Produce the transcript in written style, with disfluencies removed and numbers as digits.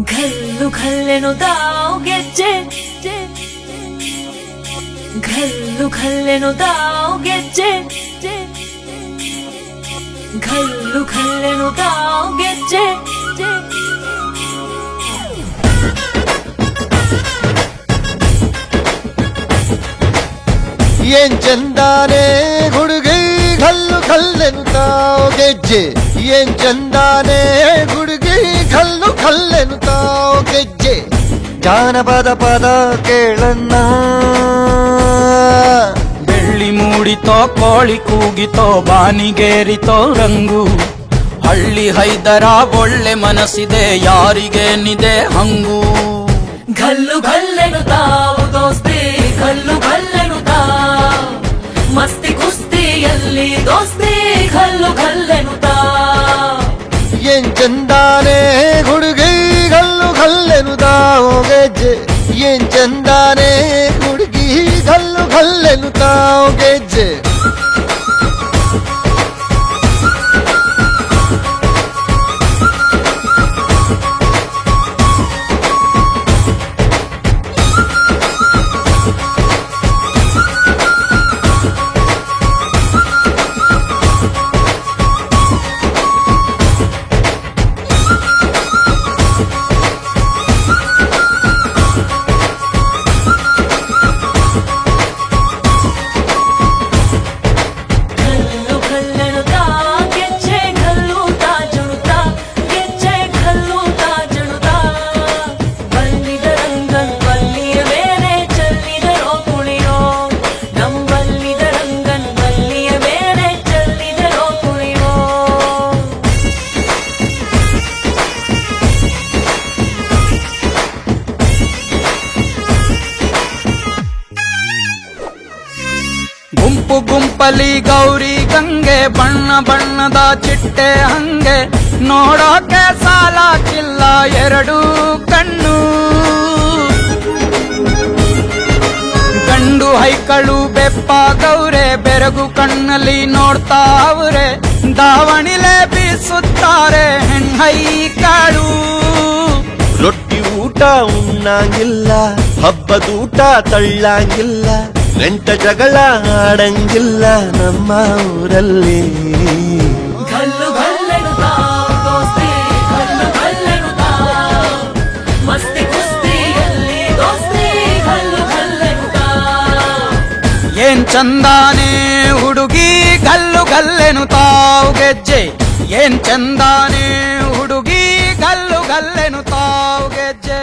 ಘಲ್ಲು ಘಲ್ಲೆನು ಗೆಜ್ಜೆ ಘಲ್ಲು ಘಲ್ಲೆನು ಗೆಜ್ಜೆ ಘಲ್ಲು ಘಲ್ಲೆನು ಗೆಜ್ಜೆ ಏನ್ ಚಂದಾನೆ ಹುಡುಗಿ ಘಲ್ಲು ಘಲ್ಲೆನು ಗೆಜ್ಜೆ ಏನ್ ಚಂದಾನೆ ಹುಡುಗಿ ಘಲ್ಲು ಘಲ್ಲೆನು ಗೆಜ್ಜೆ ಜಾನಪದ ಪದ ಕೇಳನ್ನ ಬೆಳ್ಳಿ ಮೂಡಿತೋ ಕೋಳಿ ಕೂಗಿತೋ ಬಾನಿಗೇರಿತೋ ರಂಗು ಹಳ್ಳಿ ಹೈದರ ಒಳ್ಳೆ ಮನಸ್ಸಿದೆ ಯಾರಿಗೇನಿದೆ ಹಂಗು ಘಲ್ಲು ಘಲ್ಲೆನು ದೋಸ್ತಿ ಘಲ್ಲು ಘಲ್ಲೆನು ಮಸ್ತಿ ಕುಸ್ತಿಯಲ್ಲಿ ದೋಸ್ತಿ ಘಲ್ಲು ಘಲ್ಲೆನು ಏನ್ ಚಂದಾನೆ ಹುಡುಗಿ ಘಲ್ಲು ಘಲ್ಲೆನು ಗೆಜ್ಜೆ ಏನ್ ಚಂದಾನೆ ಹುಡುಗಿ ಘಲ್ಲು ಘಲ್ಲೆನು ಗೆಜ್ಜೆ ಗುಂಪು ಗುಂಪಲಿ ಗೌರಿ ಗಂಗೆ ಬಣ್ಣ ಬಣ್ಣದ ಚಿಟ್ಟೆ ಹಂಗೆ ನೋಡೋಕೆ ಸಾಲಾಕಿಲ್ಲ ಎರಡು ಕಣ್ಣು ಗಂಡು ಹೈಕಳು ಬೆಪ್ಪ ಗೌರೆ ಬೆರಗು ಕಣ್ಣಲ್ಲಿ ನೋಡ್ತಾವ್ರೆ ದಾವಣಿಲೆ ಬೀಸುತ್ತಾರೆ ಹೆಣ್ಹೈಕಳು ರೊಟ್ಟಿ ಊಟ ಉಣ್ಣಂಗಿಲ್ಲ ಹಬ್ಬದೂಟ ತಳ್ಳಂಗಿಲ್ಲ ನೆಂಟ ಜಗಳ ಆಡಂಗಿಲ್ಲ ನಮ್ಮ ಊರಲ್ಲಿ ಘಲ್ಲು ಘಲ್ಲೆನು ದೋಸ್ತಿ ಘಲ್ಲು ಘಲ್ಲೆನು ಮಸ್ತಿ ಕುಸ್ತಿಯಲ್ಲಿ ದೋಸ್ತಿ ಘಲ್ಲು ಘಲ್ಲೆನು ಏನ್ ಚಂದಾನೆ ಹುಡುಗಿ ಘಲ್ಲು ಘಲ್ಲೆನು ಗೆಜ್ಜೆ ಏನ್ ಚಂದಾನೆ ಹುಡುಗಿ ಘಲ್ಲು ಘಲ್ಲೆನು ಗೆಜ್ಜೆ